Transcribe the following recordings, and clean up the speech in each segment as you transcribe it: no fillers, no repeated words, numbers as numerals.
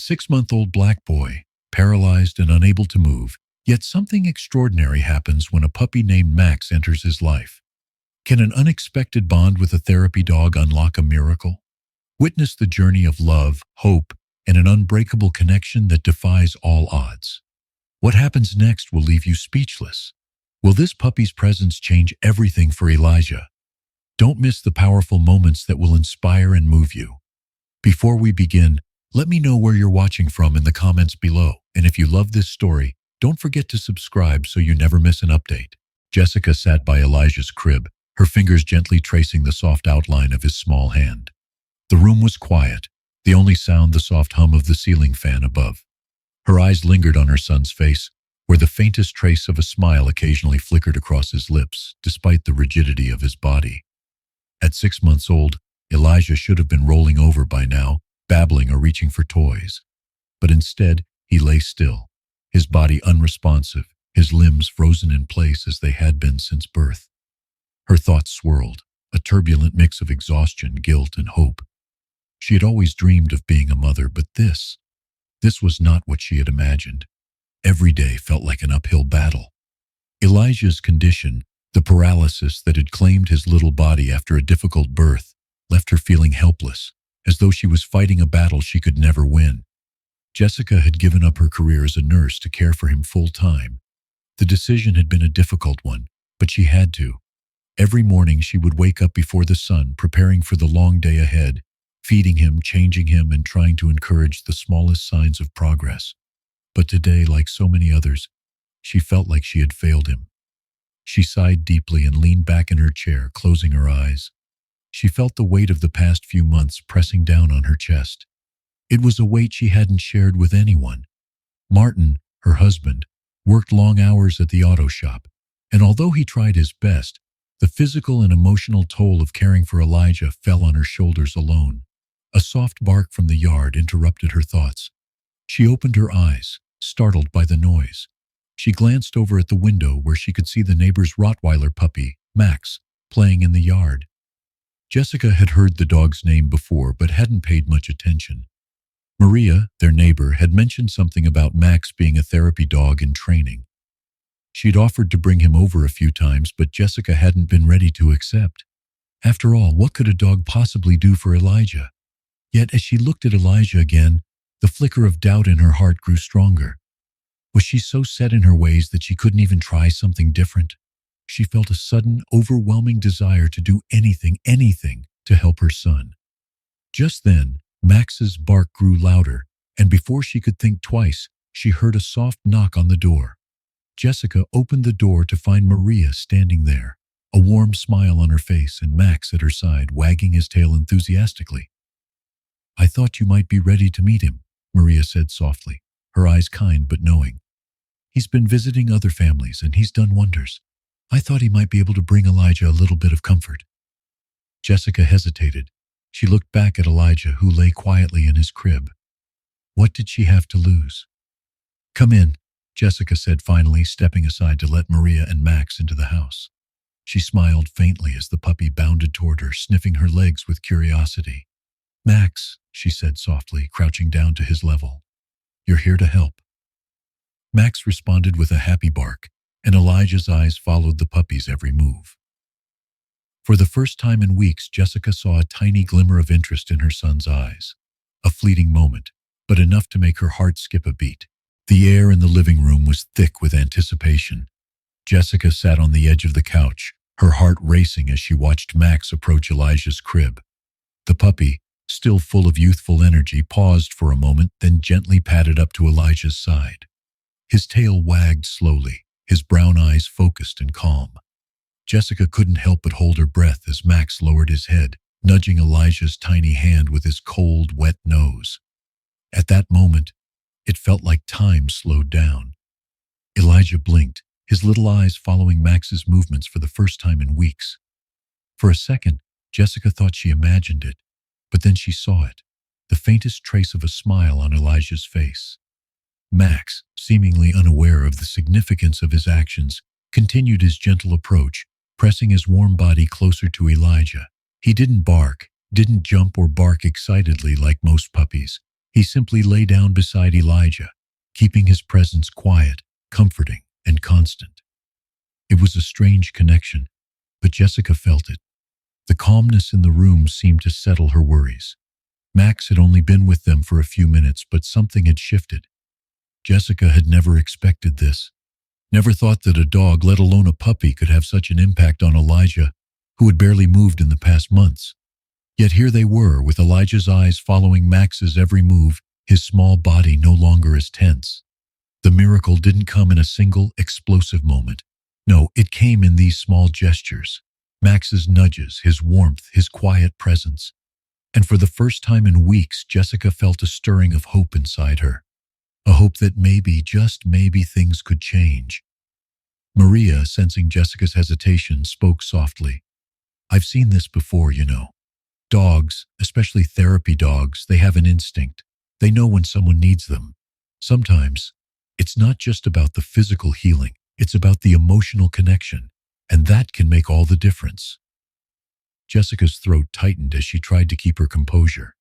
6-month-old black boy, paralyzed and unable to move, yet something extraordinary happens when a puppy named Max enters his life. Can an unexpected bond with a therapy dog unlock a miracle? Witness the journey of love, hope, and an unbreakable connection that defies all odds. What happens next will leave you speechless. Will this puppy's presence change everything for Elijah? Don't miss the powerful moments that will inspire and move you. Before we begin, let me know where you're watching from in the comments below. And if you love this story, don't forget to subscribe so you never miss an update. Jessica sat by Elijah's crib, her fingers gently tracing the soft outline of his small hand. The room was quiet, the only sound the soft hum of the ceiling fan above. Her eyes lingered on her son's face, where the faintest trace of a smile occasionally flickered across his lips, despite the rigidity of his body. At 6 months old, Elijah should have been rolling over by now, babbling or reaching for toys. But instead, he lay still, his body unresponsive, his limbs frozen in place as they had been since birth. Her thoughts swirled, a turbulent mix of exhaustion, guilt, and hope. She had always dreamed of being a mother, but this was not what she had imagined. Every day felt like an uphill battle. Elijah's condition, the paralysis that had claimed his little body after a difficult birth, left her feeling helpless, as though she was fighting a battle she could never win. Jessica had given up her career as a nurse to care for him full-time. The decision had been a difficult one, but she had to. Every morning she would wake up before the sun, preparing for the long day ahead, feeding him, changing him, and trying to encourage the smallest signs of progress. But today, like so many others, she felt like she had failed him. She sighed deeply and leaned back in her chair, closing her eyes. She felt the weight of the past few months pressing down on her chest. It was a weight she hadn't shared with anyone. Martin, her husband, worked long hours at the auto shop, and although he tried his best, the physical and emotional toll of caring for Elijah fell on her shoulders alone. A soft bark from the yard interrupted her thoughts. She opened her eyes, startled by the noise. She glanced over at the window where she could see the neighbor's rottweiler puppy, Max, playing in the yard. Jessica had heard the dog's name before but hadn't paid much attention. Maria, their neighbor, had mentioned something about Max being a therapy dog in training. She'd offered to bring him over a few times, but Jessica hadn't been ready to accept. After all, what could a dog possibly do for Elijah? Yet as she looked at Elijah again, the flicker of doubt in her heart grew stronger. Was she so set in her ways that she couldn't even try something different? She felt a sudden, overwhelming desire to do anything to help her son. Just then, Max's bark grew louder, and before she could think twice, she heard a soft knock on the door. Jessica opened the door to find Maria standing there, a warm smile on her face and Max at her side, wagging his tail enthusiastically. "I thought you might be ready to meet him," Maria said softly, her eyes kind but knowing. "He's been visiting other families and he's done wonders. I thought he might be able to bring Elijah a little bit of comfort." Jessica hesitated. She looked back at Elijah, who lay quietly in his crib. What did she have to lose? "Come in," Jessica said finally, stepping aside to let Maria and Max into the house. She smiled faintly as the puppy bounded toward her, sniffing her legs with curiosity. "Max," she said softly, crouching down to his level. "You're here to help." Max responded with a happy bark, and Elijah's eyes followed the puppy's every move. For the first time in weeks, Jessica saw a tiny glimmer of interest in her son's eyes. A fleeting moment, but enough to make her heart skip a beat. The air in the living room was thick with anticipation. Jessica sat on the edge of the couch, her heart racing as she watched Max approach Elijah's crib. The puppy, still full of youthful energy, paused for a moment, then gently padded up to Elijah's side. His tail wagged slowly, his brown eyes focused and calm. Jessica couldn't help but hold her breath as Max lowered his head, nudging Elijah's tiny hand with his cold, wet nose. At that moment, it felt like time slowed down. Elijah blinked, his little eyes following Max's movements for the first time in weeks. For a second, Jessica thought she imagined it, but then she saw it, the faintest trace of a smile on Elijah's face. Max, seemingly unaware of the significance of his actions, continued his gentle approach, pressing his warm body closer to Elijah. He didn't bark, didn't jump or bark excitedly like most puppies. He simply lay down beside Elijah, keeping his presence quiet, comforting, and constant. It was a strange connection, but Jessica felt it. The calmness in the room seemed to settle her worries. Max had only been with them for a few minutes, but something had shifted. Jessica had never expected this. Never thought that a dog, let alone a puppy, could have such an impact on Elijah, who had barely moved in the past months. Yet here they were, with Elijah's eyes following Max's every move, his small body no longer as tense. The miracle didn't come in a single, explosive moment. No, it came in these small gestures. Max's nudges, his warmth, his quiet presence. And for the first time in weeks, Jessica felt a stirring of hope inside her. A hope that maybe, just maybe, things could change. Maria, sensing Jessica's hesitation, spoke softly. "I've seen this before, you know. Dogs, especially therapy dogs, they have an instinct. They know when someone needs them. Sometimes, it's not just about the physical healing, it's about the emotional connection, and that can make all the difference." Jessica's throat tightened as she tried to keep her composure.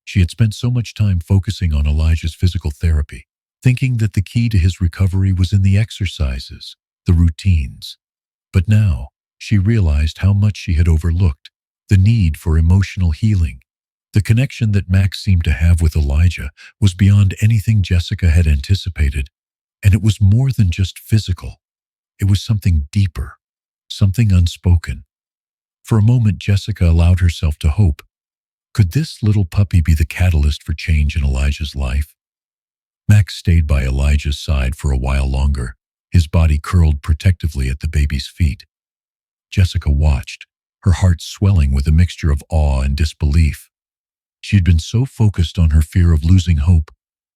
She had spent so much time focusing on Elijah's physical therapy, thinking that the key to his recovery was in the exercises, the routines. But now, she realized how much she had overlooked: the need for emotional healing. The connection that Max seemed to have with Elijah was beyond anything Jessica had anticipated, and it was more than just physical. It was something deeper, something unspoken. For a moment, Jessica allowed herself to hope. Could this little puppy be the catalyst for change in Elijah's life? Max stayed by Elijah's side for a while longer, his body curled protectively at the baby's feet. Jessica watched, her heart swelling with a mixture of awe and disbelief. She had been so focused on her fear of losing hope,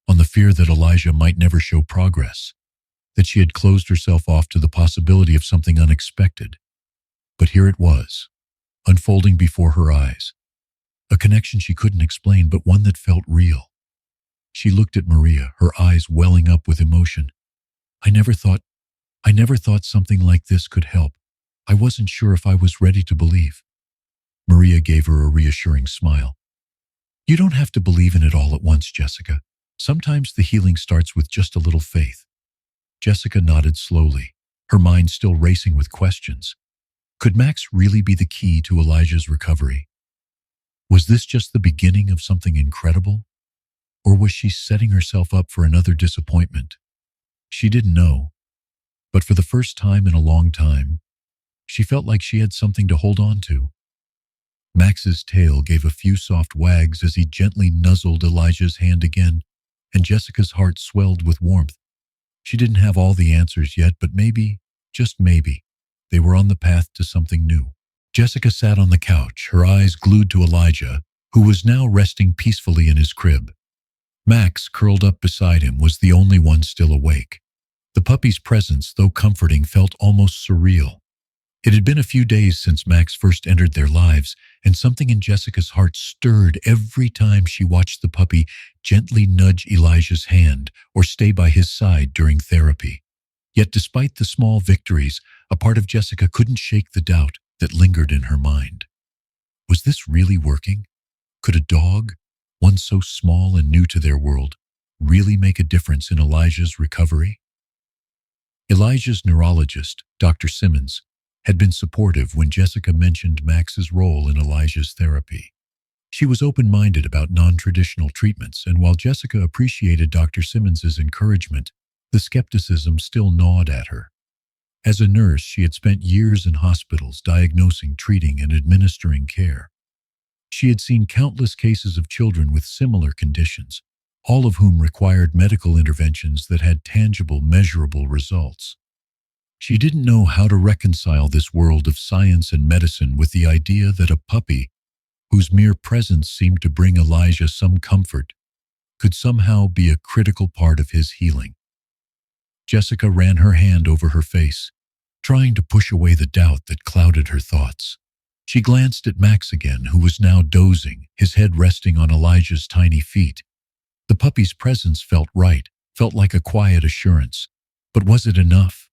on the fear that Elijah might never show progress, that she had closed herself off to the possibility of something unexpected. But here it was, unfolding before her eyes. A connection she couldn't explain, but one that felt real. She looked at Maria, her eyes welling up with emotion. I never thought something like this could help. I wasn't sure if I was ready to believe." Maria gave her a reassuring smile. "You don't have to believe in it all at once, Jessica. Sometimes the healing starts with just a little faith." Jessica nodded slowly, her mind still racing with questions. Could Max really be the key to Elijah's recovery? Was this just the beginning of something incredible? Or was she setting herself up for another disappointment? She didn't know. But for the first time in a long time, she felt like she had something to hold on to. Max's tail gave a few soft wags as he gently nuzzled Elijah's hand again, and Jessica's heart swelled with warmth. She didn't have all the answers yet, but maybe, just maybe, they were on the path to something new. Jessica sat on the couch, her eyes glued to Elijah, who was now resting peacefully in his crib. Max, curled up beside him, was the only one still awake. The puppy's presence, though comforting, felt almost surreal. It had been a few days since Max first entered their lives, and something in Jessica's heart stirred every time she watched the puppy gently nudge Elijah's hand or stay by his side during therapy. Yet despite the small victories, a part of Jessica couldn't shake the doubt that lingered in her mind. Was this really working? Could a dog, one so small and new to their world, really make a difference in Elijah's recovery? Elijah's neurologist, Dr. Simmons, had been supportive when Jessica mentioned Max's role in Elijah's therapy. She was open-minded about non-traditional treatments, and while Jessica appreciated Dr. Simmons's encouragement, the skepticism still gnawed at her. As a nurse, she had spent years in hospitals diagnosing, treating, and administering care. She had seen countless cases of children with similar conditions, all of whom required medical interventions that had tangible, measurable results. She didn't know how to reconcile this world of science and medicine with the idea that a puppy, whose mere presence seemed to bring Elijah some comfort, could somehow be a critical part of his healing. Jessica ran her hand over her face, trying to push away the doubt that clouded her thoughts. She glanced at Max again, who was now dozing, his head resting on Elijah's tiny feet. The puppy's presence felt right, felt like a quiet assurance. But was it enough?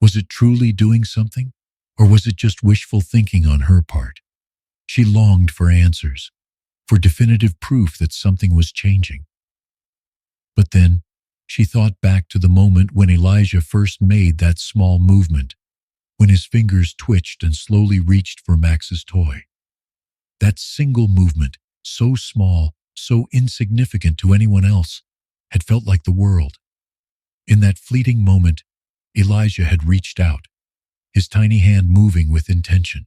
Was it truly doing something? Or was it just wishful thinking on her part? She longed for answers. for definitive proof that something was changing. But then, she thought back to the moment when Elijah first made that small movement, when his fingers twitched and slowly reached for Max's toy. That single movement, so small, so insignificant to anyone else, had felt like the world. In that fleeting moment, Elijah had reached out, his tiny hand moving with intention.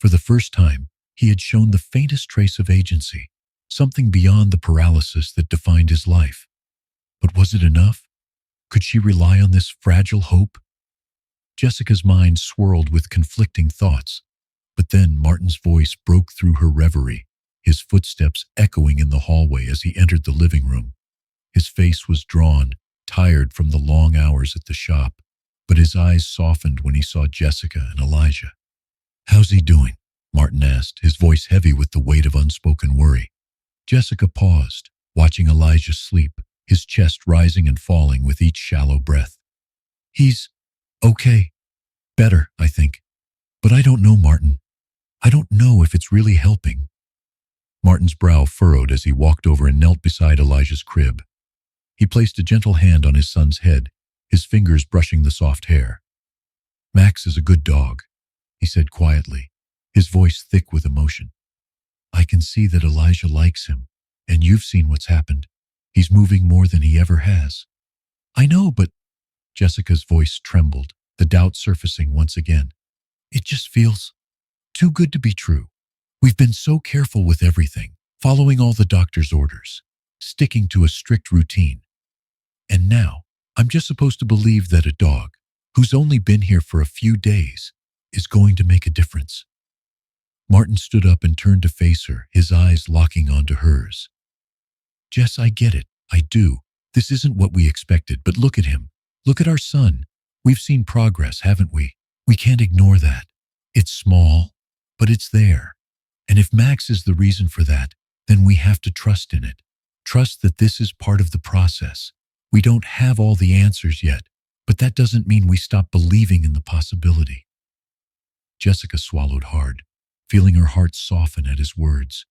For the first time, he had shown the faintest trace of agency, something beyond the paralysis that defined his life. But was it enough? Could she rely on this fragile hope? Jessica's mind swirled with conflicting thoughts, but then Martin's voice broke through her reverie, his footsteps echoing in the hallway as he entered the living room. His face was drawn, tired from the long hours at the shop, but his eyes softened when he saw Jessica and Elijah. "How's he doing?" Martin asked, his voice heavy with the weight of unspoken worry. Jessica paused, watching Elijah sleep, his chest rising and falling with each shallow breath. "He's okay. Better, I think. But I don't know, Martin. I don't know if it's really helping." Martin's brow furrowed as he walked over and knelt beside Elijah's crib. He placed a gentle hand on his son's head, his fingers brushing the soft hair. "Max is a good dog," he said quietly, his voice thick with emotion. "I can see that Elijah likes him, and you've seen what's happened. He's moving more than he ever has." "I know, but—" Jessica's voice trembled, the doubt surfacing once again. "It just feels too good to be true. We've been so careful with everything, following all the doctor's orders, sticking to a strict routine. And now, I'm just supposed to believe that a dog, who's only been here for a few days, is going to make a difference." Martin stood up and turned to face her, his eyes locking onto hers. "Jess, I get it. I do. This isn't what we expected, but look at him. Look at our son. We've seen progress, haven't we? We can't ignore that. It's small, but it's there. And if Max is the reason for that, then we have to trust in it. Trust that this is part of the process. We don't have all the answers yet, but that doesn't mean we stop believing in the possibility." Jessica swallowed hard, feeling her heart soften at his words.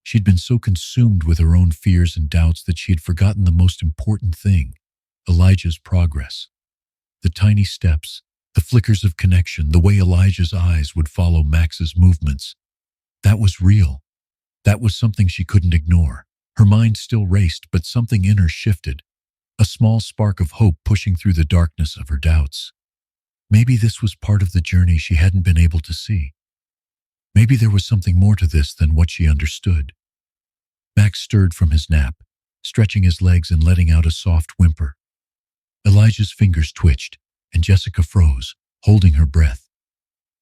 She'd been so consumed with her own fears and doubts that she had forgotten the most important thing, Elijah's progress. The tiny steps, the flickers of connection, the way Elijah's eyes would follow Max's movements. That was real. That was something she couldn't ignore. Her mind still raced, but something in her shifted, a small spark of hope pushing through the darkness of her doubts. Maybe this was part of the journey she hadn't been able to see. Maybe there was something more to this than what she understood. Max stirred from his nap, stretching his legs and letting out a soft whimper. Elijah's fingers twitched, and Jessica froze, holding her breath.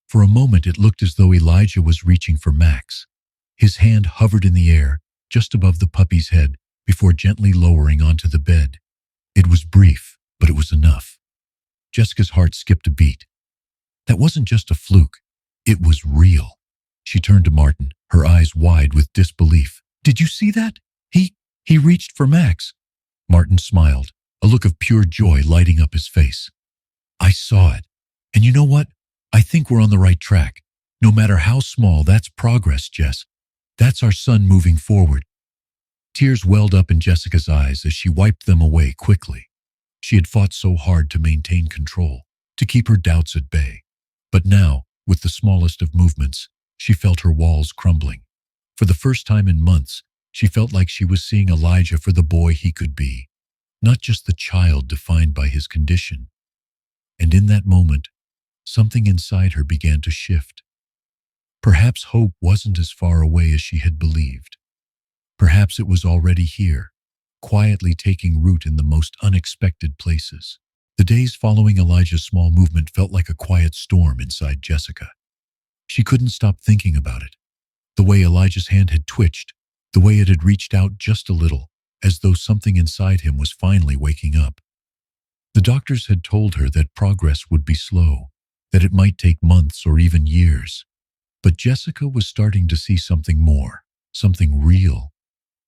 For a moment it looked as though Elijah was reaching for Max. His hand hovered in the air, just above the puppy's head, before gently lowering onto the bed. It was brief, but it was enough. Jessica's heart skipped a beat. That wasn't just a fluke. It was real. She turned to Martin, her eyes wide with disbelief. "Did you see that? He reached for Max." Martin smiled, a look of pure joy lighting up his face. "I saw it. And you know what? I think we're on the right track. No matter how small, that's progress, Jess. That's our son moving forward." Tears welled up in Jessica's eyes as she wiped them away quickly. She had fought so hard to maintain control, to keep her doubts at bay. But now, with the smallest of movements, she felt her walls crumbling. For the first time in months, she felt like she was seeing Elijah for the boy he could be, not just the child defined by his condition. And in that moment, something inside her began to shift. Perhaps hope wasn't as far away as she had believed. Perhaps it was already here, quietly taking root in the most unexpected places. The days following Elijah's small movement felt like a quiet storm inside Jessica. She couldn't stop thinking about it. The way Elijah's hand had twitched, the way it had reached out just a little, as though something inside him was finally waking up. The doctors had told her that progress would be slow, that it might take months or even years. But Jessica was starting to see something more, something real.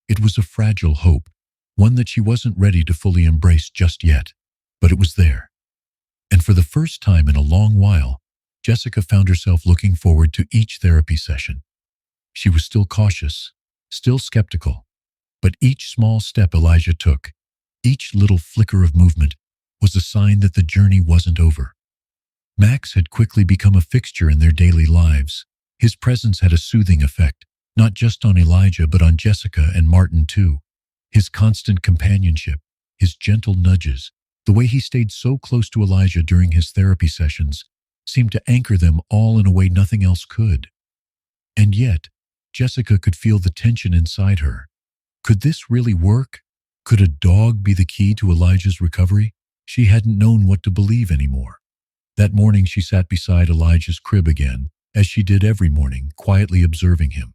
It was a fragile hope, one that she wasn't ready to fully embrace just yet, but it was there. And for the first time in a long while, Jessica found herself looking forward to each therapy session. She was still cautious, still skeptical. But each small step Elijah took, each little flicker of movement, was a sign that the journey wasn't over. Max had quickly become a fixture in their daily lives. His presence had a soothing effect, not just on Elijah but on Jessica and Martin too. His constant companionship, his gentle nudges, the way he stayed so close to Elijah during his therapy sessions, seemed to anchor them all in a way nothing else could. And yet, Jessica could feel the tension inside her. Could this really work? Could a dog be the key to Elijah's recovery? She hadn't known what to believe anymore. That morning she sat beside Elijah's crib again, as she did every morning, quietly observing him.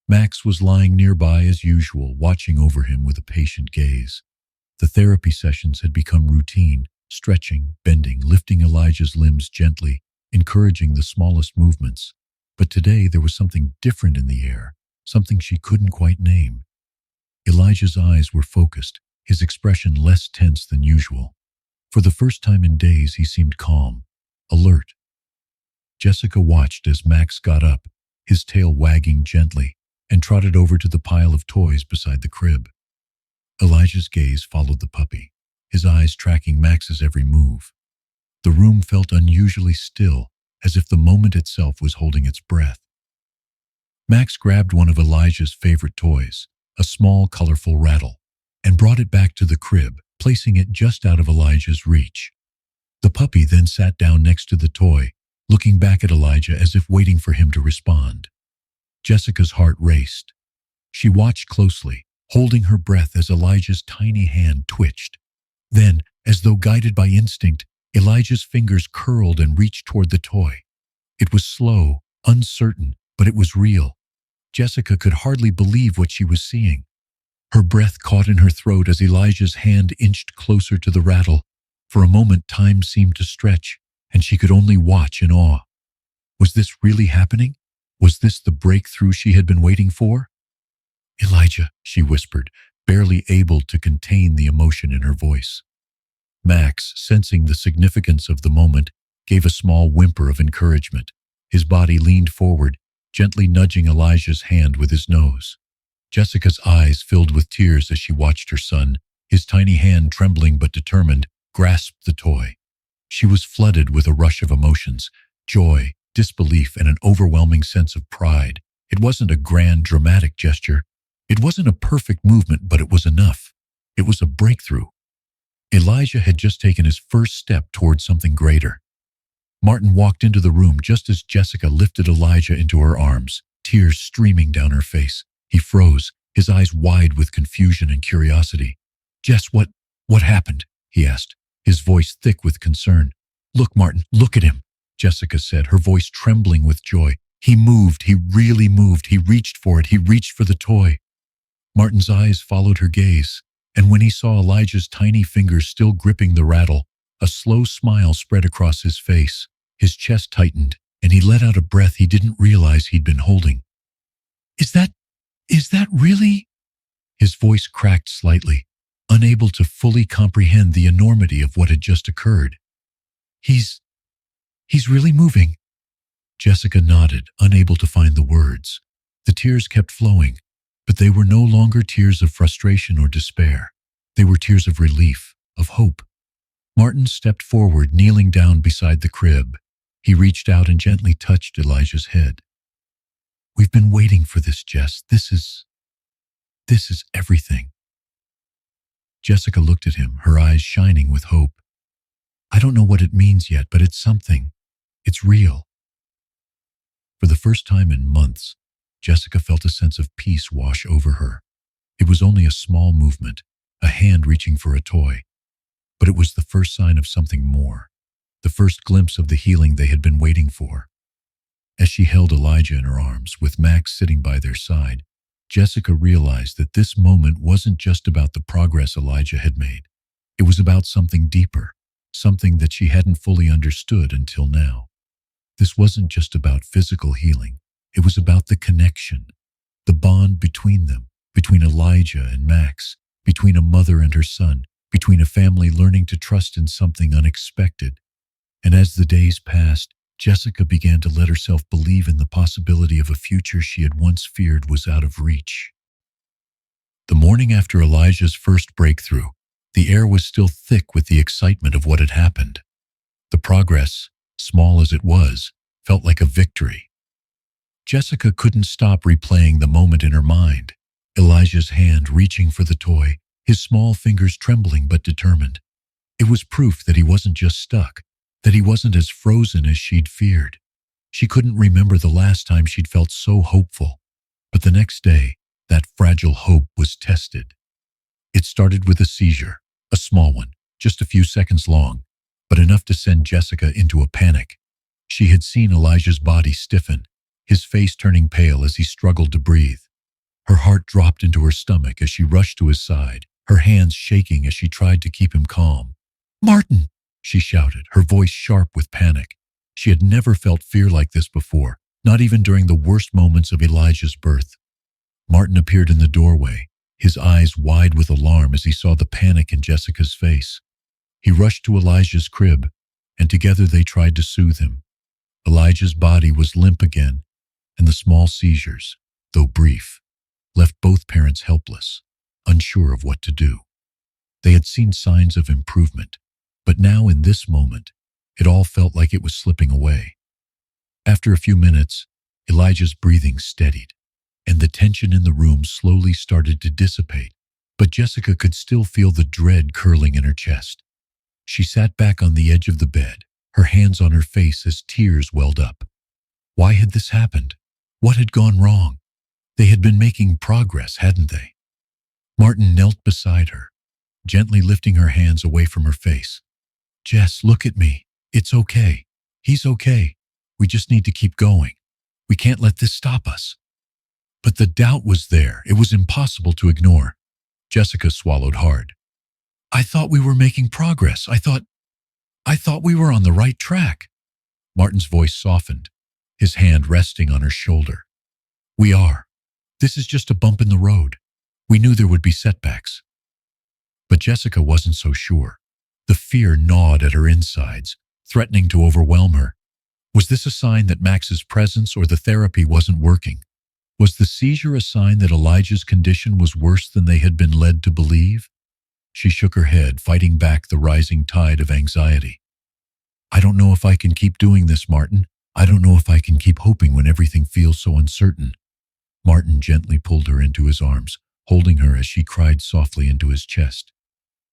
Max was lying nearby as usual, watching over him with a patient gaze. The therapy sessions had become routine, stretching, bending, lifting Elijah's limbs gently, encouraging the smallest movements. But today there was something different in the air, something she couldn't quite name. Elijah's eyes were focused, his expression less tense than usual. For the first time in days he seemed calm, alert. Jessica watched as Max got up, his tail wagging gently, and trotted over to the pile of toys beside the crib. Elijah's gaze followed the puppy, his eyes tracking Max's every move. The room felt unusually still, as if the moment itself was holding its breath. Max grabbed one of Elijah's favorite toys, a small, colorful rattle, and brought it back to the crib, placing it just out of Elijah's reach. The puppy then sat down next to the toy, looking back at Elijah as if waiting for him to respond. Jessica's heart raced. She watched closely, holding her breath as Elijah's tiny hand twitched. Then, as though guided by instinct, Elijah's fingers curled and reached toward the toy. It was slow, uncertain, but it was real. Jessica could hardly believe what she was seeing. Her breath caught in her throat as Elijah's hand inched closer to the rattle. For a moment, time seemed to stretch, and she could only watch in awe. Was this really happening? Was this the breakthrough she had been waiting for? "Elijah," she whispered, barely able to contain the emotion in her voice. Max, sensing the significance of the moment, gave a small whimper of encouragement. His body leaned forward, gently nudging Elijah's hand with his nose. Jessica's eyes filled with tears as she watched her son, his tiny hand trembling but determined, grasp the toy. She was flooded with a rush of emotions, joy, disbelief, and an overwhelming sense of pride. It wasn't a grand, dramatic gesture. It wasn't a perfect movement, but it was enough. It was a breakthrough. Elijah had just taken his first step towards something greater. Martin walked into the room just as Jessica lifted Elijah into her arms, tears streaming down her face. He froze, his eyes wide with confusion and curiosity. "Jess, what happened?" he asked, his voice thick with concern. "Look, Martin, look at him," Jessica said, her voice trembling with joy. "He moved, he really moved. He reached for it, he reached for the toy." Martin's eyes followed her gaze, and when he saw Elijah's tiny fingers still gripping the rattle, a slow smile spread across his face. His chest tightened, and he let out a breath he didn't realize he'd been holding. Is that really?" His voice cracked slightly, unable to fully comprehend the enormity of what had just occurred. He's really moving." Jessica nodded, unable to find the words. The tears kept flowing, but they were no longer tears of frustration or despair. They were tears of relief, of hope. Martin stepped forward, kneeling down beside the crib. He reached out and gently touched Elijah's head. "We've been waiting for this, Jess. This is everything." Jessica looked at him, her eyes shining with hope. "I don't know what it means yet, but it's something. It's real." For the first time in months, Jessica felt a sense of peace wash over her. It was only a small movement, a hand reaching for a toy. But it was the first sign of something more, the first glimpse of the healing they had been waiting for. As she held Elijah in her arms, with Max sitting by their side, Jessica realized that this moment wasn't just about the progress Elijah had made. It was about something deeper, something that she hadn't fully understood until now. This wasn't just about physical healing. It was about the connection, the bond between them, between Elijah and Max, between a mother and her son, between a family learning to trust in something unexpected. And as the days passed, Jessica began to let herself believe in the possibility of a future she had once feared was out of reach. The morning after Elijah's first breakthrough, the air was still thick with the excitement of what had happened. The progress, small as it was, felt like a victory. Jessica couldn't stop replaying the moment in her mind. Elijah's hand reaching for the toy, his small fingers trembling but determined. It was proof that he wasn't just stuck, that he wasn't as frozen as she'd feared. She couldn't remember the last time she'd felt so hopeful. But the next day, that fragile hope was tested. It started with a seizure, a small one, just a few seconds long, but enough to send Jessica into a panic. She had seen Elijah's body stiffen, his face turning pale as he struggled to breathe. Her heart dropped into her stomach as she rushed to his side, her hands shaking as she tried to keep him calm. "Martin!" she shouted, her voice sharp with panic. She had never felt fear like this before, not even during the worst moments of Elijah's birth. Martin appeared in the doorway, his eyes wide with alarm as he saw the panic in Jessica's face. He rushed to Elijah's crib, and together they tried to soothe him. Elijah's body was limp again, and the small seizures, though brief, left both parents helpless, unsure of what to do. They had seen signs of improvement, but now in this moment, it all felt like it was slipping away. After a few minutes, Elijah's breathing steadied, and the tension in the room slowly started to dissipate, but Jessica could still feel the dread curling in her chest. She sat back on the edge of the bed, her hands on her face as tears welled up. Why had this happened? What had gone wrong? They had been making progress, hadn't they? Martin knelt beside her, gently lifting her hands away from her face. "Jess, look at me. It's okay. He's okay. We just need to keep going. We can't let this stop us." But the doubt was there. It was impossible to ignore. Jessica swallowed hard. "I thought we were making progress. I thought we were on the right track." Martin's voice softened, his hand resting on her shoulder. "We are. This is just a bump in the road. We knew there would be setbacks." But Jessica wasn't so sure. The fear gnawed at her insides, threatening to overwhelm her. Was this a sign that Max's presence or the therapy wasn't working? Was the seizure a sign that Elijah's condition was worse than they had been led to believe? She shook her head, fighting back the rising tide of anxiety. "I don't know if I can keep doing this, Martin. I don't know if I can keep hoping when everything feels so uncertain." Martin gently pulled her into his arms, holding her as she cried softly into his chest.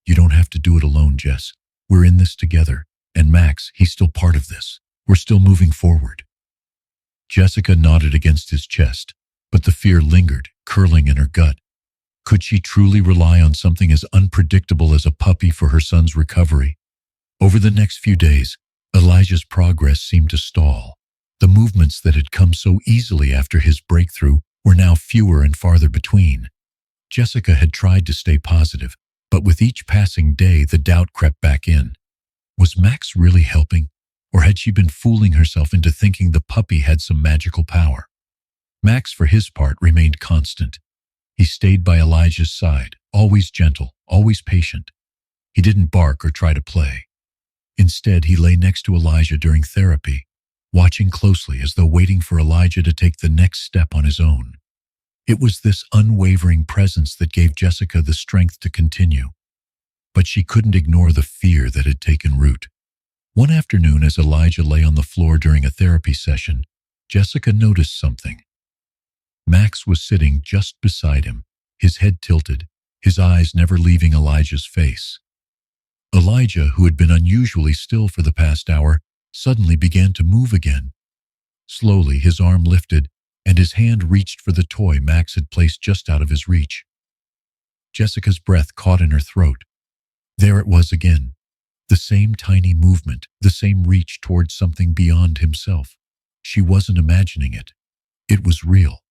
"You don't have to do it alone, Jess. We're in this together. And Max, he's still part of this. We're still moving forward." Jessica nodded against his chest, but the fear lingered, curling in her gut. Could she truly rely on something as unpredictable as a puppy for her son's recovery? Over the next few days, Elijah's progress seemed to stall. The movements that had come so easily after his breakthrough were now fewer and farther between. Jessica had tried to stay positive, but with each passing day, the doubt crept back in. Was Max really helping, or had she been fooling herself into thinking the puppy had some magical power? Max, for his part, remained constant. He stayed by Elijah's side, always gentle, always patient. He didn't bark or try to play. Instead, he lay next to Elijah during therapy, watching closely as though waiting for Elijah to take the next step on his own. It was this unwavering presence that gave Jessica the strength to continue. But she couldn't ignore the fear that had taken root. One afternoon, as Elijah lay on the floor during a therapy session, Jessica noticed something. Max was sitting just beside him, his head tilted, his eyes never leaving Elijah's face. Elijah, who had been unusually still for the past hour, suddenly began to move again. Slowly, his arm lifted, and his hand reached for the toy Max had placed just out of his reach. Jessica's breath caught in her throat. There it was again. The same tiny movement, the same reach towards something beyond himself. She wasn't imagining it. It was real.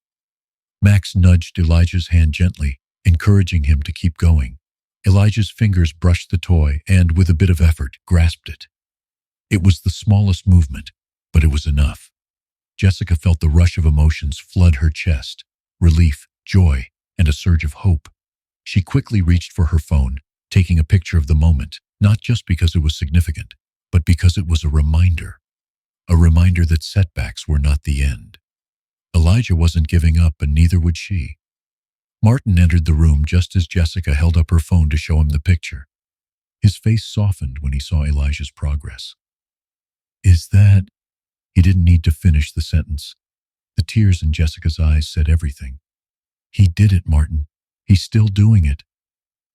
Max nudged Elijah's hand gently, encouraging him to keep going. Elijah's fingers brushed the toy and, with a bit of effort, grasped it. It was the smallest movement, but it was enough. Jessica felt the rush of emotions flood her chest, relief, joy, and a surge of hope. She quickly reached for her phone, taking a picture of the moment, not just because it was significant, but because it was a reminder that setbacks were not the end. Elijah wasn't giving up, and neither would she. Martin entered the room just as Jessica held up her phone to show him the picture. His face softened when he saw Elijah's progress. Is that... He didn't need to finish the sentence. The tears in Jessica's eyes said everything. He did it, Martin. He's still doing it.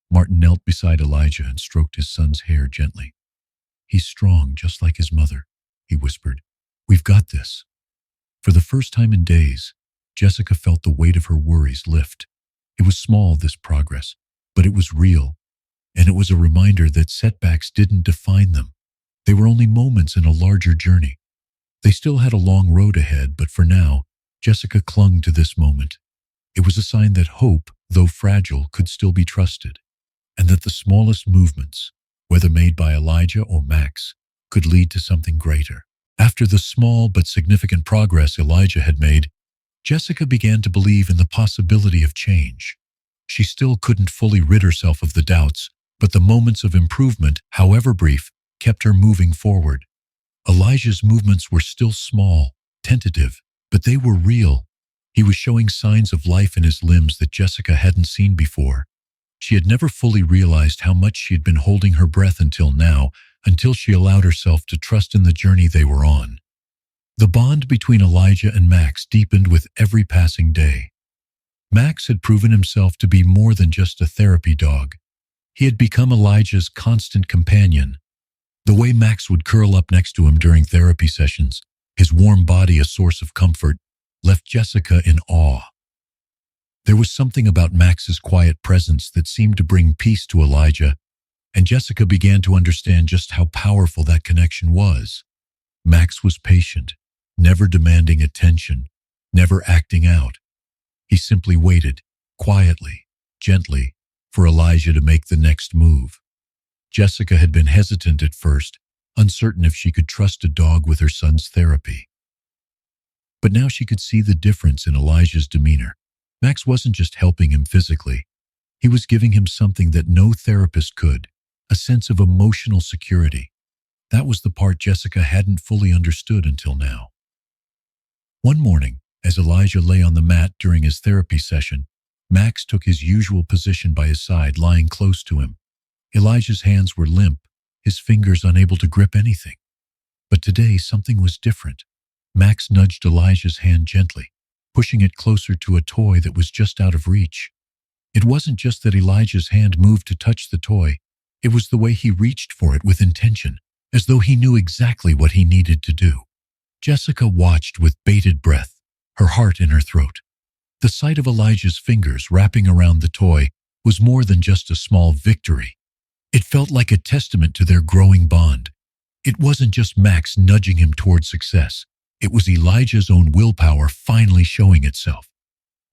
Martin knelt beside Elijah and stroked his son's hair gently. He's strong, just like his mother, he whispered. We've got this. For the first time in days, Jessica felt the weight of her worries lift. It was small, this progress, but it was real, and it was a reminder that setbacks didn't define them. They were only moments in a larger journey. They still had a long road ahead, but for now, Jessica clung to this moment. It was a sign that hope, though fragile, could still be trusted, and that the smallest movements, whether made by Elijah or Max, could lead to something greater. After the small but significant progress Elijah had made, Jessica began to believe in the possibility of change. She still couldn't fully rid herself of the doubts, but the moments of improvement, however brief, kept her moving forward. Elijah's movements were still small, tentative, but they were real. He was showing signs of life in his limbs that Jessica hadn't seen before. She had never fully realized how much she had been holding her breath until now, until she allowed herself to trust in the journey they were on. The bond between Elijah and Max deepened with every passing day. Max had proven himself to be more than just a therapy dog. He had become Elijah's constant companion. The way Max would curl up next to him during therapy sessions, his warm body a source of comfort, left Jessica in awe. There was something about Max's quiet presence that seemed to bring peace to Elijah, and Jessica began to understand just how powerful that connection was. Max was patient, never demanding attention, never acting out. He simply waited, quietly, gently, for Elijah to make the next move. Jessica had been hesitant at first, uncertain if she could trust a dog with her son's therapy. But now she could see the difference in Elijah's demeanor. Max wasn't just helping him physically. He was giving him something that no therapist could, a sense of emotional security. That was the part Jessica hadn't fully understood until now. One morning, as Elijah lay on the mat during his therapy session, Max took his usual position by his side, lying close to him. Elijah's hands were limp, his fingers unable to grip anything. But today, something was different. Max nudged Elijah's hand gently, pushing it closer to a toy that was just out of reach. It wasn't just that Elijah's hand moved to touch the toy. It was the way he reached for it with intention, as though he knew exactly what he needed to do. Jessica watched with bated breath, her heart in her throat. The sight of Elijah's fingers wrapping around the toy was more than just a small victory. It felt like a testament to their growing bond. It wasn't just Max nudging him toward success. It was Elijah's own willpower finally showing itself.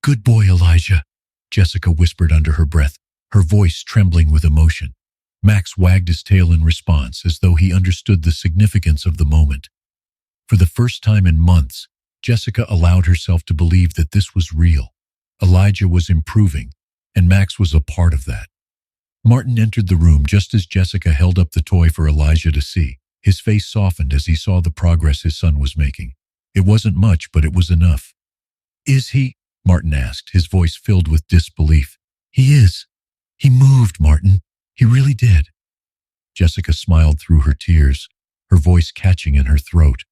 "Good boy, Elijah," Jessica whispered under her breath, her voice trembling with emotion. Max wagged his tail in response, as though he understood the significance of the moment. For the first time in months, Jessica allowed herself to believe that this was real. Elijah was improving, and Max was a part of that. Martin entered the room just as Jessica held up the toy for Elijah to see. His face softened as he saw the progress his son was making. It wasn't much, but it was enough. "Is he?" Martin asked, his voice filled with disbelief. "He is. He moved, Martin. He really did." Jessica smiled through her tears, her voice catching in her throat.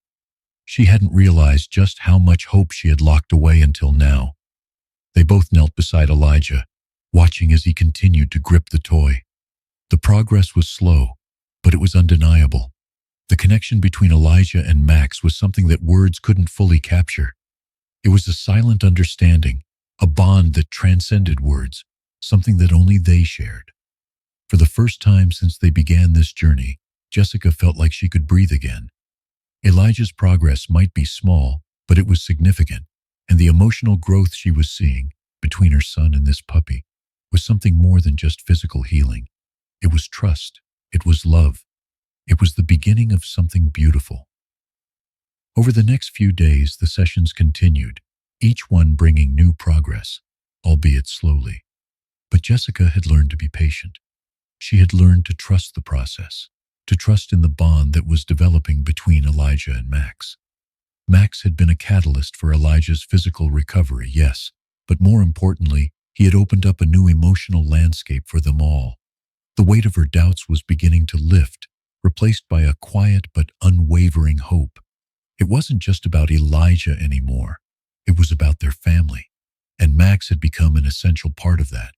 She hadn't realized just how much hope she had locked away until now. They both knelt beside Elijah, watching as he continued to grip the toy. The progress was slow, but it was undeniable. The connection between Elijah and Max was something that words couldn't fully capture. It was a silent understanding, a bond that transcended words, something that only they shared. For the first time since they began this journey, Jessica felt like she could breathe again. Elijah's progress might be small, but it was significant, and the emotional growth she was seeing between her son and this puppy was something more than just physical healing. It was trust. It was love. It was the beginning of something beautiful. Over the next few days, the sessions continued, each one bringing new progress, albeit slowly. But Jessica had learned to be patient. She had learned to trust the process, to trust in the bond that was developing between Elijah and Max. Max had been a catalyst for Elijah's physical recovery, yes, but more importantly, He had opened up a new emotional landscape for them all. The weight of her doubts was beginning to lift, replaced by a quiet but unwavering hope. It wasn't just about Elijah anymore. It was about their family, and Max had become an essential part of that.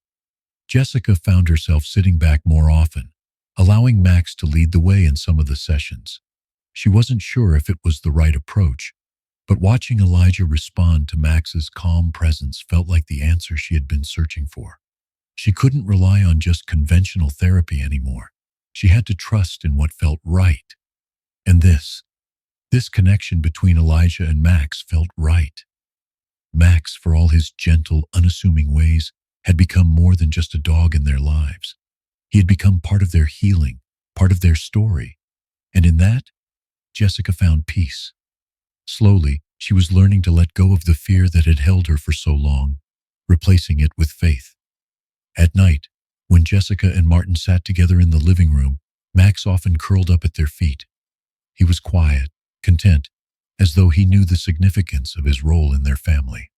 Jessica found herself sitting back more often, allowing Max to lead the way in some of the sessions. She wasn't sure if it was the right approach, but watching Elijah respond to Max's calm presence felt like the answer she had been searching for. She couldn't rely on just conventional therapy anymore. She had to trust in what felt right. And this connection between Elijah and Max felt right. Max, for all his gentle, unassuming ways, had become more than just a dog in their lives. He had become part of their healing, part of their story. And in that, Jessica found peace. Slowly, she was learning to let go of the fear that had held her for so long, replacing it with faith. At night, when Jessica and Martin sat together in the living room, Max often curled up at their feet. He was quiet, content, as though he knew the significance of his role in their family.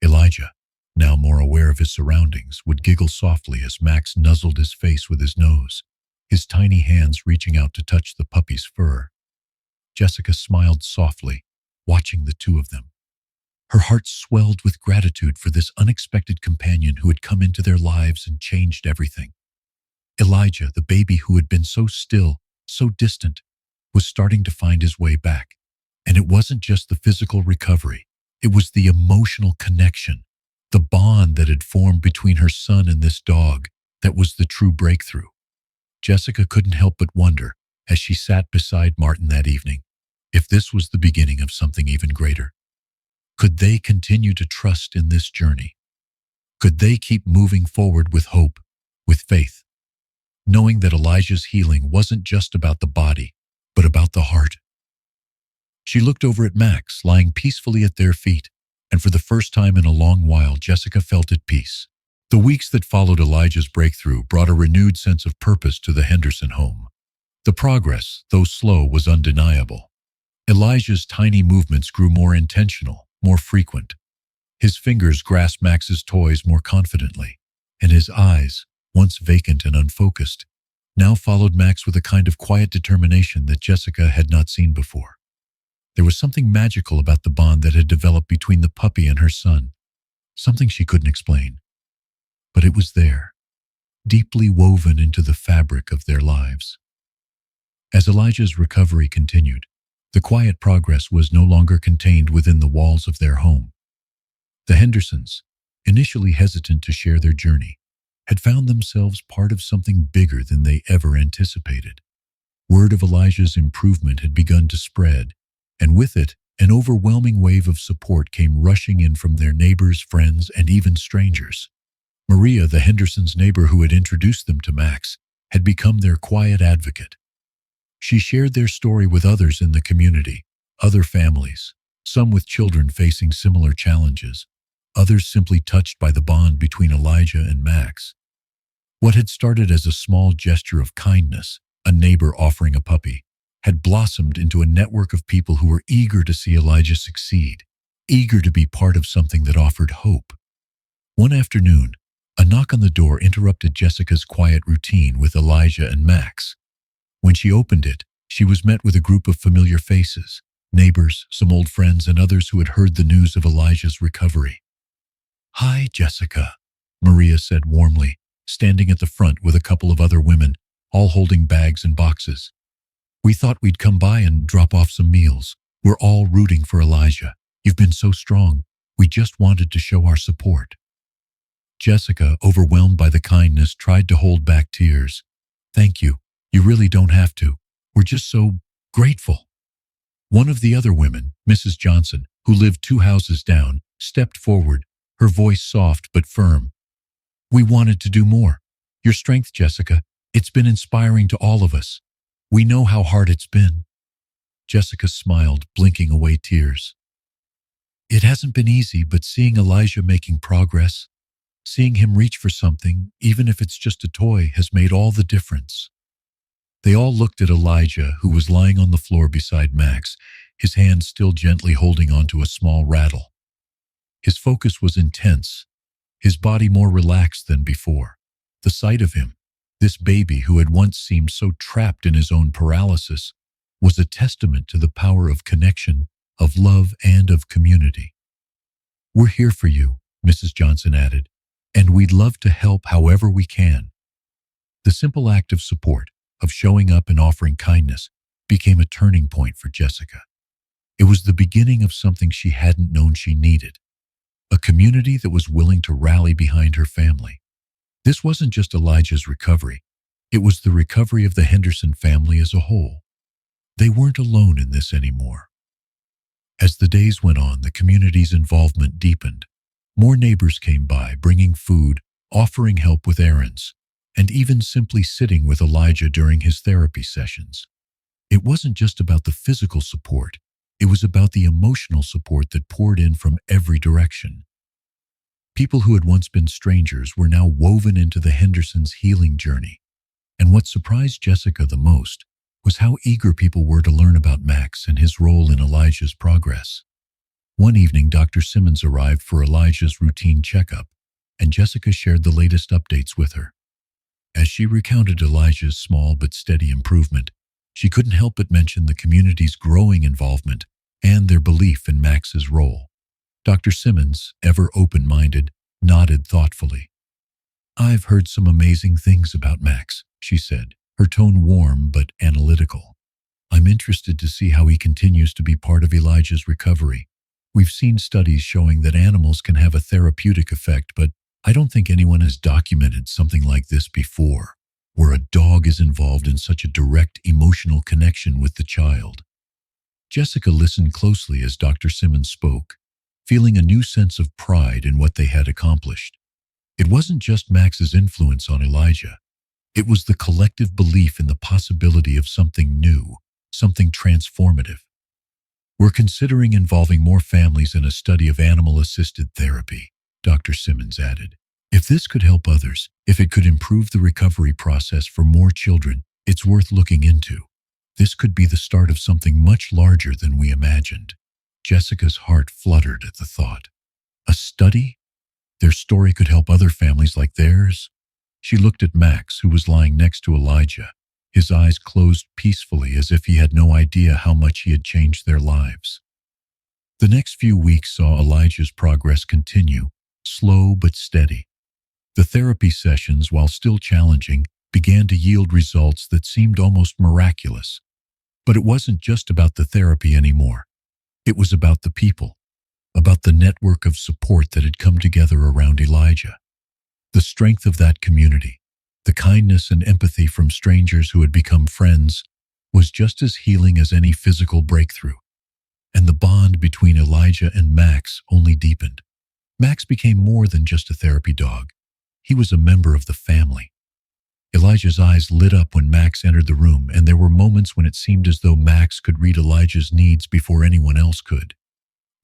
Elijah, now more aware of his surroundings, would giggle softly as Max nuzzled his face with his nose, his tiny hands reaching out to touch the puppy's fur. Jessica smiled softly, watching the two of them. Her heart swelled with gratitude for this unexpected companion who had come into their lives and changed everything. Elijah, the baby who had been so still, so distant, was starting to find his way back. And it wasn't just the physical recovery. It was the emotional connection, the bond that had formed between her son and this dog that was the true breakthrough. Jessica couldn't help but wonder, as she sat beside Martin that evening, if this was the beginning of something even greater. Could they continue to trust in this journey? Could they keep moving forward with hope, with faith, knowing that Elijah's healing wasn't just about the body, but about the heart? She looked over at Max, lying peacefully at their feet, and for the first time in a long while, Jessica felt at peace. The weeks that followed Elijah's breakthrough brought a renewed sense of purpose to the Henderson home. The progress, though slow, was undeniable. Elijah's tiny movements grew more intentional, more frequent. His fingers grasped Max's toys more confidently, and his eyes, once vacant and unfocused, now followed Max with a kind of quiet determination that Jessica had not seen before. There was something magical about the bond that had developed between the puppy and her son, something she couldn't explain. But it was there, deeply woven into the fabric of their lives. As Elijah's recovery continued, the quiet progress was no longer contained within the walls of their home. The Hendersons, initially hesitant to share their journey, had found themselves part of something bigger than they ever anticipated. Word of Elijah's improvement had begun to spread, and with it, an overwhelming wave of support came rushing in from their neighbors, friends, and even strangers. Maria, the Hendersons' neighbor who had introduced them to Max, had become their quiet advocate. She shared their story with others in the community, other families, some with children facing similar challenges, others simply touched by the bond between Elijah and Max. What had started as a small gesture of kindness, a neighbor offering a puppy, had blossomed into a network of people who were eager to see Elijah succeed, eager to be part of something that offered hope. One afternoon, a knock on the door interrupted Jessica's quiet routine with Elijah and Max. When she opened it, she was met with a group of familiar faces, neighbors, some old friends, and others who had heard the news of Elijah's recovery. "Hi, Jessica," Maria said warmly, standing at the front with a couple of other women, all holding bags and boxes. "We thought we'd come by and drop off some meals. We're all rooting for Elijah. You've been so strong. We just wanted to show our support." Jessica, overwhelmed by the kindness, tried to hold back tears. "Thank you. You really don't have to. We're just so grateful." One of the other women, Mrs. Johnson, who lived 2 houses down, stepped forward, her voice soft but firm. "We wanted to do more. Your strength, Jessica, it's been inspiring to all of us. We know how hard it's been." Jessica smiled, blinking away tears. "It hasn't been easy, but seeing Elijah making progress, seeing him reach for something, even if it's just a toy, has made all the difference." They all looked at Elijah, who was lying on the floor beside Max, his hand still gently holding onto a small rattle. His focus was intense, his body more relaxed than before. The sight of him, this baby who had once seemed so trapped in his own paralysis, was a testament to the power of connection, of love, and of community. "We're here for you," Mrs. Johnson added, "and we'd love to help however we can." The simple act of support, of showing up and offering kindness, became a turning point for Jessica. It was the beginning of something she hadn't known she needed, a community that was willing to rally behind her family. This wasn't just Elijah's recovery, it was the recovery of the Henderson family as a whole. They weren't alone in this anymore. As the days went on, the community's involvement deepened. More neighbors came by, bringing food, offering help with errands, and even simply sitting with Elijah during his therapy sessions. It wasn't just about the physical support, it was about the emotional support that poured in from every direction. People who had once been strangers were now woven into the Hendersons' healing journey. And what surprised Jessica the most was how eager people were to learn about Max and his role in Elijah's progress. One evening, Dr. Simmons arrived for Elijah's routine checkup, and Jessica shared the latest updates with her. As she recounted Elijah's small but steady improvement, she couldn't help but mention the community's growing involvement and their belief in Max's role. Dr. Simmons, ever open-minded, nodded thoughtfully. "I've heard some amazing things about Max," she said, her tone warm but analytical. "I'm interested to see how he continues to be part of Elijah's recovery. We've seen studies showing that animals can have a therapeutic effect, but I don't think anyone has documented something like this before, where a dog is involved in such a direct emotional connection with the child." Jessica listened closely as Dr. Simmons spoke, feeling a new sense of pride in what they had accomplished. It wasn't just Max's influence on Elijah. It was the collective belief in the possibility of something new, something transformative. "We're considering involving more families in a study of animal-assisted therapy," Dr. Simmons added. "If this could help others, if it could improve the recovery process for more children, it's worth looking into. This could be the start of something much larger than we imagined." Jessica's heart fluttered at the thought. A study? Their story could help other families like theirs? She looked at Max, who was lying next to Elijah, his eyes closed peacefully as if he had no idea how much he had changed their lives. The next few weeks saw Elijah's progress continue, slow but steady. The therapy sessions, while still challenging, began to yield results that seemed almost miraculous. But it wasn't just about the therapy anymore. It was about the people, about the network of support that had come together around Elijah. The strength of that community, the kindness and empathy from strangers who had become friends, was just as healing as any physical breakthrough. And the bond between Elijah and Max only deepened. Max became more than just a therapy dog. He was a member of the family. Elijah's eyes lit up when Max entered the room, and there were moments when it seemed as though Max could read Elijah's needs before anyone else could.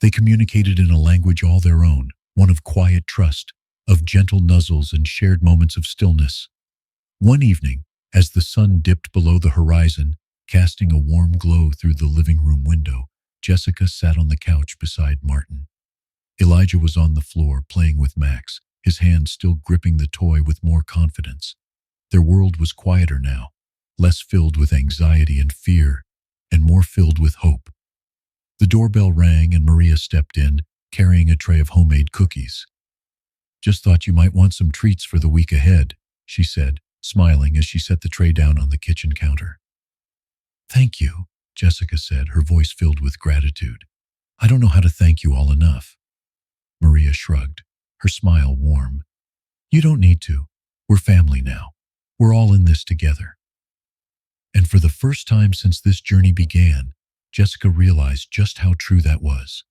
They communicated in a language all their own, one of quiet trust, of gentle nuzzles and shared moments of stillness. One evening, as the sun dipped below the horizon, casting a warm glow through the living room window, Jessica sat on the couch beside Martin. Elijah was on the floor playing with Max, his hand still gripping the toy with more confidence. Their world was quieter now, less filled with anxiety and fear, and more filled with hope. The doorbell rang and Maria stepped in, carrying a tray of homemade cookies. "Just thought you might want some treats for the week ahead," she said, smiling as she set the tray down on the kitchen counter. "Thank you," Jessica said, her voice filled with gratitude. "I don't know how to thank you all enough." Maria shrugged, her smile warm. "You don't need to. We're family now. We're all in this together." And for the first time since this journey began, Jessica realized just how true that was.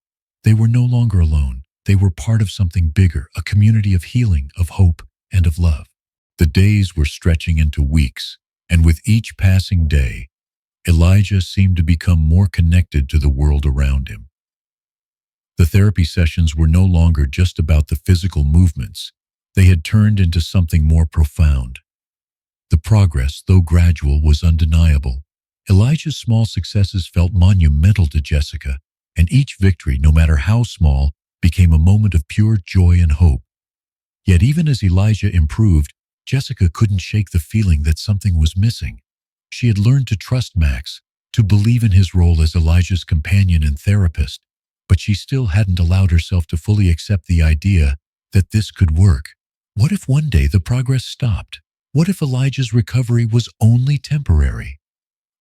They were no longer alone. They were part of something bigger, a community of healing, of hope, and of love. The days were stretching into weeks, and with each passing day, Elijah seemed to become more connected to the world around him. The therapy sessions were no longer just about the physical movements. They had turned into something more profound. The progress, though gradual, was undeniable. Elijah's small successes felt monumental to Jessica, and each victory, no matter how small, became a moment of pure joy and hope. Yet even as Elijah improved, Jessica couldn't shake the feeling that something was missing. She had learned to trust Max, to believe in his role as Elijah's companion and therapist, but she still hadn't allowed herself to fully accept the idea that this could work. What if one day the progress stopped? What if Elijah's recovery was only temporary?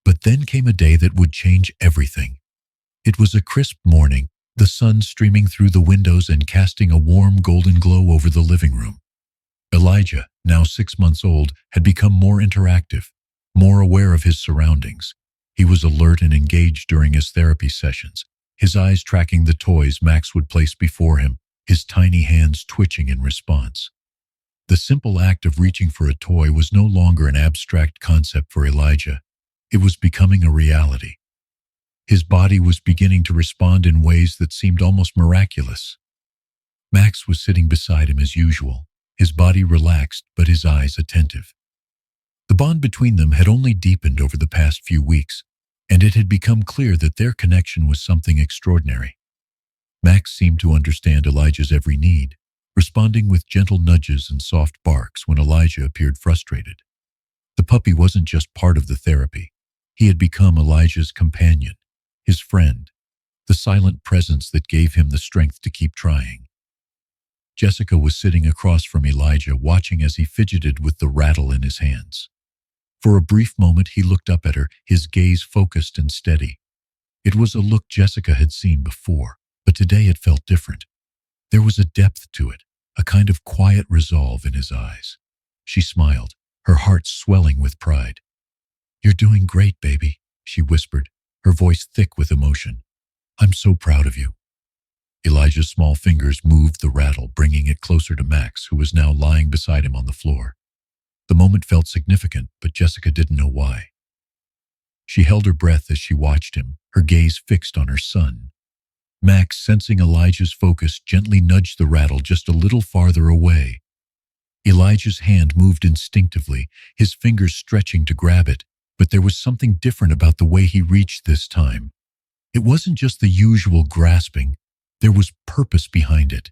But then came a day that would change everything. It was a crisp morning, the sun streaming through the windows and casting a warm golden glow over the living room. Elijah, now 6 months old, had become more interactive, more aware of his surroundings. He was alert and engaged during his therapy sessions, his eyes tracking the toys Max would place before him, his tiny hands twitching in response. The simple act of reaching for a toy was no longer an abstract concept for Elijah. It was becoming a reality. His body was beginning to respond in ways that seemed almost miraculous. Max was sitting beside him as usual, his body relaxed but his eyes attentive. The bond between them had only deepened over the past few weeks, and it had become clear that their connection was something extraordinary. Max seemed to understand Elijah's every need, responding with gentle nudges and soft barks when Elijah appeared frustrated. The puppy wasn't just part of the therapy. He had become Elijah's companion, his friend, the silent presence that gave him the strength to keep trying. Jessica was sitting across from Elijah, watching as he fidgeted with the rattle in his hands. For a brief moment, he looked up at her, his gaze focused and steady. It was a look Jessica had seen before, but today it felt different. There was a depth to it, a kind of quiet resolve in his eyes. She smiled, her heart swelling with pride. "You're doing great, baby," she whispered, her voice thick with emotion. "I'm so proud of you." Elijah's small fingers moved the rattle, bringing it closer to Max, who was now lying beside him on the floor. The moment felt significant, but Jessica didn't know why. She held her breath as she watched him, her gaze fixed on her son. Max, sensing Elijah's focus, gently nudged the rattle just a little farther away. Elijah's hand moved instinctively, his fingers stretching to grab it, but there was something different about the way he reached this time. It wasn't just the usual grasping, there was purpose behind it.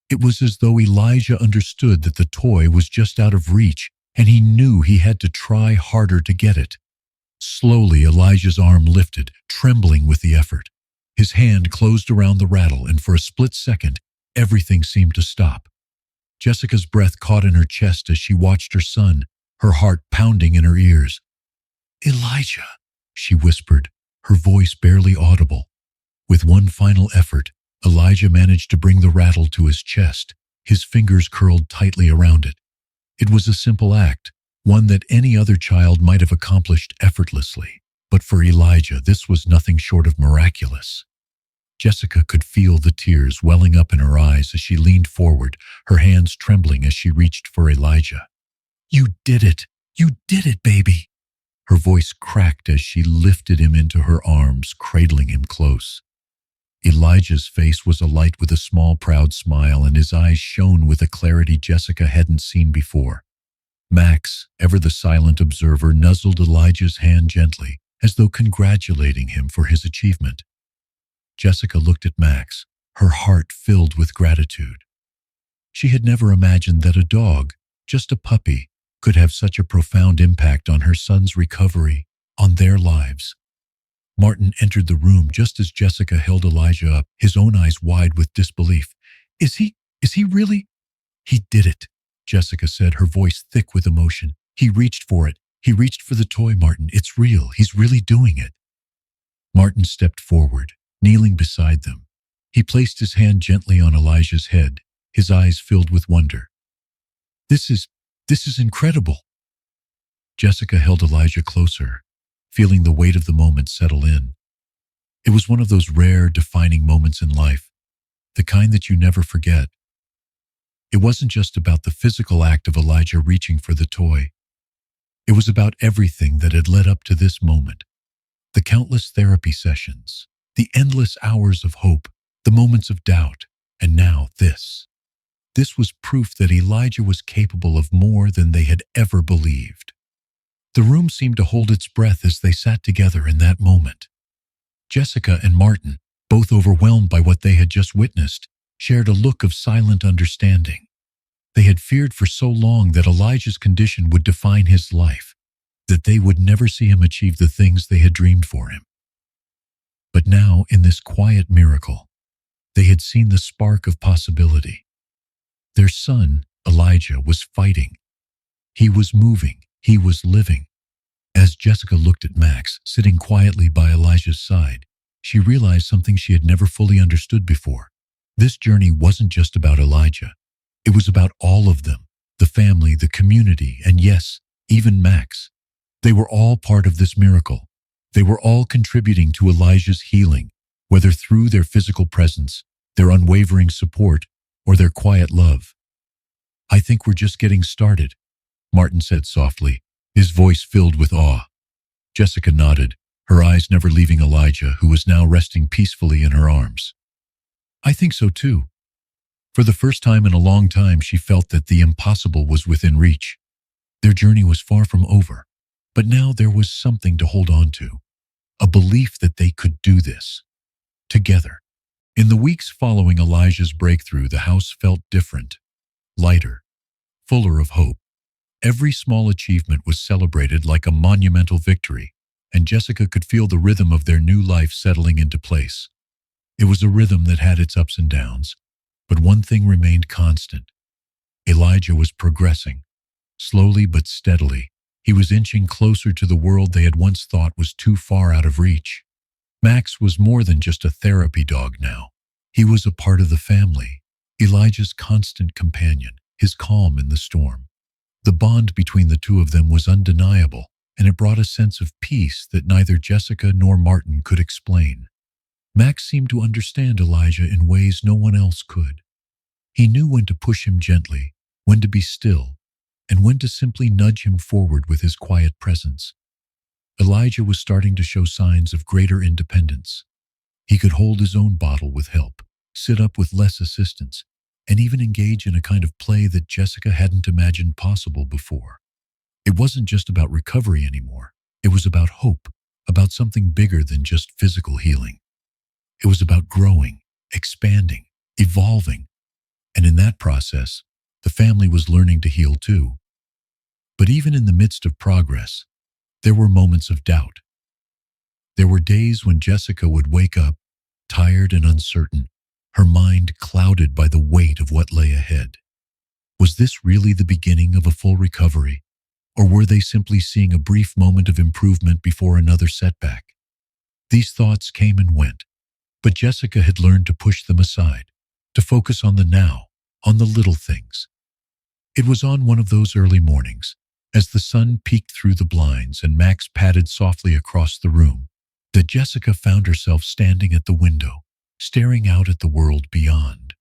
It was as though Elijah understood that the toy was just out of reach, and he knew he had to try harder to get it. Slowly, Elijah's arm lifted, trembling with the effort. His hand closed around the rattle, and for a split second, everything seemed to stop. Jessica's breath caught in her chest as she watched her son, her heart pounding in her ears. "Elijah," she whispered, her voice barely audible. With one final effort, Elijah managed to bring the rattle to his chest, his fingers curled tightly around it. It was a simple act, one that any other child might have accomplished effortlessly, but for Elijah, this was nothing short of miraculous. Jessica could feel the tears welling up in her eyes as she leaned forward, her hands trembling as she reached for Elijah. "You did it! You did it, baby!" Her voice cracked as she lifted him into her arms, cradling him close. Elijah's face was alight with a small, proud smile, and his eyes shone with a clarity Jessica hadn't seen before. Max, ever the silent observer, nuzzled Elijah's hand gently, as though congratulating him for his achievement. Jessica looked at Max, her heart filled with gratitude. She had never imagined that a dog, just a puppy, could have such a profound impact on her son's recovery, on their lives. Martin entered the room just as Jessica held Elijah up, his own eyes wide with disbelief. Is he really? "He did it," Jessica said, her voice thick with emotion. "He reached for it. He reached for the toy, Martin. It's real. He's really doing it." Martin stepped forward, kneeling beside them. He placed his hand gently on Elijah's head, his eyes filled with wonder. This is incredible." Jessica held Elijah closer, feeling the weight of the moment settle in. It was one of those rare, defining moments in life, the kind that you never forget. It wasn't just about the physical act of Elijah reaching for the toy. It was about everything that had led up to this moment. The countless therapy sessions, the endless hours of hope, the moments of doubt, and now this. This was proof that Elijah was capable of more than they had ever believed. The room seemed to hold its breath as they sat together in that moment. Jessica and Martin, both overwhelmed by what they had just witnessed, shared a look of silent understanding. They had feared for so long that Elijah's condition would define his life, that they would never see him achieve the things they had dreamed for him. But now, in this quiet miracle, they had seen the spark of possibility. Their son, Elijah, was fighting. He was moving. He was living. As Jessica looked at Max, sitting quietly by Elijah's side, she realized something she had never fully understood before. This journey wasn't just about Elijah. It was about all of them, the family, the community, and yes, even Max. They were all part of this miracle. They were all contributing to Elijah's healing, whether through their physical presence, their unwavering support, or their quiet love. "I think we're just getting started," Martin said softly, his voice filled with awe. Jessica nodded, her eyes never leaving Elijah, who was now resting peacefully in her arms. "I think so too." For the first time in a long time, she felt that the impossible was within reach. Their journey was far from over, but now there was something to hold on to, a belief that they could do this together. In the weeks following Elijah's breakthrough, the house felt different, lighter, fuller of hope. Every small achievement was celebrated like a monumental victory, and Jessica could feel the rhythm of their new life settling into place. It was a rhythm that had its ups and downs, but one thing remained constant. Elijah was progressing, slowly but steadily. He was inching closer to the world they had once thought was too far out of reach. Max was more than just a therapy dog now. He was a part of the family, Elijah's constant companion, his calm in the storm. The bond between the two of them was undeniable, and it brought a sense of peace that neither Jessica nor Martin could explain. Max seemed to understand Elijah in ways no one else could. He knew when to push him gently, when to be still, and when to simply nudge him forward with his quiet presence. Elijah was starting to show signs of greater independence. He could hold his own bottle with help, sit up with less assistance, and even engage in a kind of play that Jessica hadn't imagined possible before. It wasn't just about recovery anymore. It was about hope, about something bigger than just physical healing. It was about growing, expanding, evolving, and in that process, the family was learning to heal too. But even in the midst of progress, there were moments of doubt. There were days when Jessica would wake up, tired and uncertain, her mind clouded by the weight of what lay ahead. Was this really the beginning of a full recovery, or were they simply seeing a brief moment of improvement before another setback? These thoughts came and went, but Jessica had learned to push them aside, to focus on the now, on the little things. It was on one of those early mornings, as the sun peeked through the blinds and Max padded softly across the room, that Jessica found herself standing at the window, staring out at the world beyond.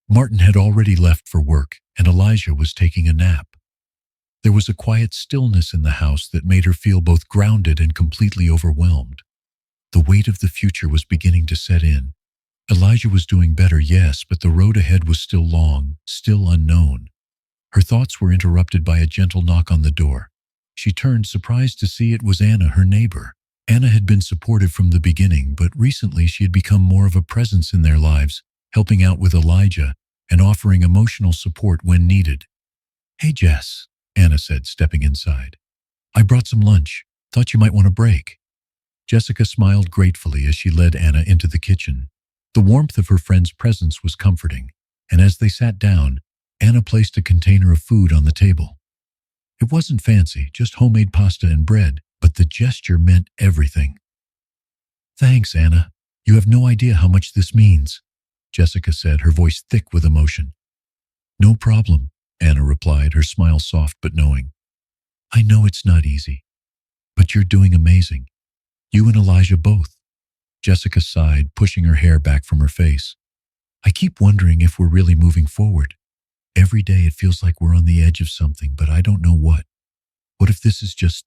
Martin had already left for work, and Elijah was taking a nap. There was a quiet stillness in the house that made her feel both grounded and completely overwhelmed. The weight of the future was beginning to set in. Elijah was doing better, yes, but the road ahead was still long, still unknown. Her thoughts were interrupted by a gentle knock on the door. She turned, surprised to see it was Anna, her neighbor. Anna had been supportive from the beginning, but recently she had become more of a presence in their lives, helping out with Elijah and offering emotional support when needed. "Hey, Jess," Anna said, stepping inside. "I brought some lunch. Thought you might want a break." Jessica smiled gratefully as she led Anna into the kitchen. The warmth of her friend's presence was comforting, and as they sat down, Anna placed a container of food on the table. It wasn't fancy, just homemade pasta and bread, but the gesture meant everything. "Thanks, Anna. You have no idea how much this means," Jessica said, her voice thick with emotion. "No problem," Anna replied, her smile soft but knowing. "I know it's not easy, but you're doing amazing. You and Elijah both." Jessica sighed, pushing her hair back from her face. "I keep wondering if we're really moving forward. Every day it feels like we're on the edge of something, but I don't know what. What if this is just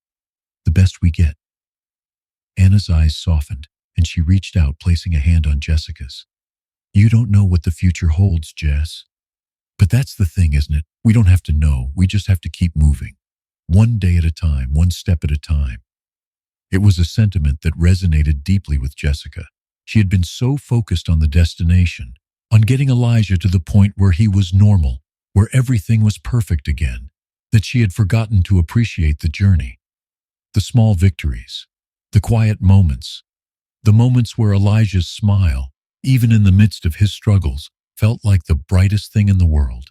the best we get?" Anna's eyes softened, and she reached out, placing a hand on Jessica's. "You don't know what the future holds, Jess. But that's the thing, isn't it? We don't have to know. We just have to keep moving. One day at a time, one step at a time." It was a sentiment that resonated deeply with Jessica. She had been so focused on the destination, on getting Elijah to the point where he was normal, where everything was perfect again, that she had forgotten to appreciate the journey, the small victories, the quiet moments, the moments where Elijah's smile, even in the midst of his struggles, felt like the brightest thing in the world.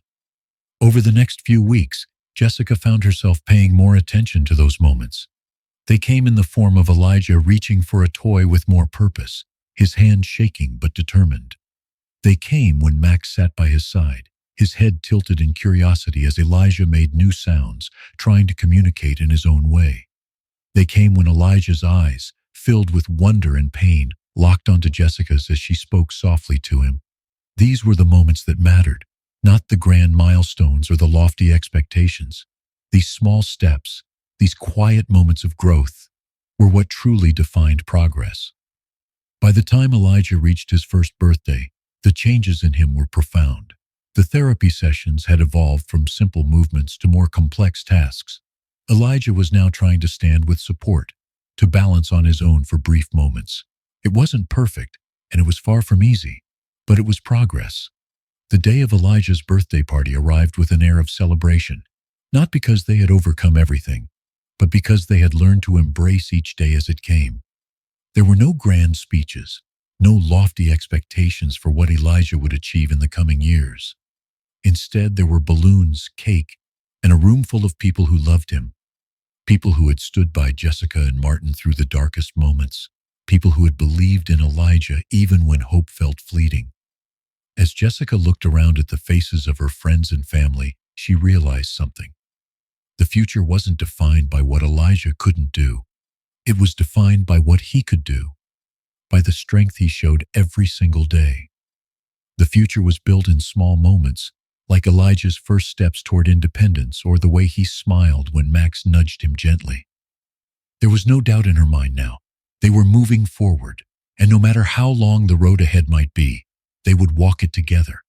Over the next few weeks, Jessica found herself paying more attention to those moments. They came in the form of Elijah reaching for a toy with more purpose, his hand shaking but determined. They came when Max sat by his side, his head tilted in curiosity as Elijah made new sounds, trying to communicate in his own way. They came when Elijah's eyes, filled with wonder and pain, locked onto Jessica's as she spoke softly to him. These were the moments that mattered, not the grand milestones or the lofty expectations. These small steps, these quiet moments of growth, were what truly defined progress. By the time Elijah reached his first birthday, the changes in him were profound. The therapy sessions had evolved from simple movements to more complex tasks. Elijah was now trying to stand with support, to balance on his own for brief moments. It wasn't perfect, and it was far from easy, but it was progress. The day of Elijah's birthday party arrived with an air of celebration, not because they had overcome everything, but because they had learned to embrace each day as it came. There were no grand speeches, no lofty expectations for what Elijah would achieve in the coming years. Instead, there were balloons, cake, and a room full of people who loved him. People who had stood by Jessica and Martin through the darkest moments. People who had believed in Elijah even when hope felt fleeting. As Jessica looked around at the faces of her friends and family, she realized something. The future wasn't defined by what Elijah couldn't do. It was defined by what he could do, by the strength he showed every single day. The future was built in small moments, like Elijah's first steps toward independence or the way he smiled when Max nudged him gently. There was no doubt in her mind now. They were moving forward, and no matter how long the road ahead might be, they would walk it together.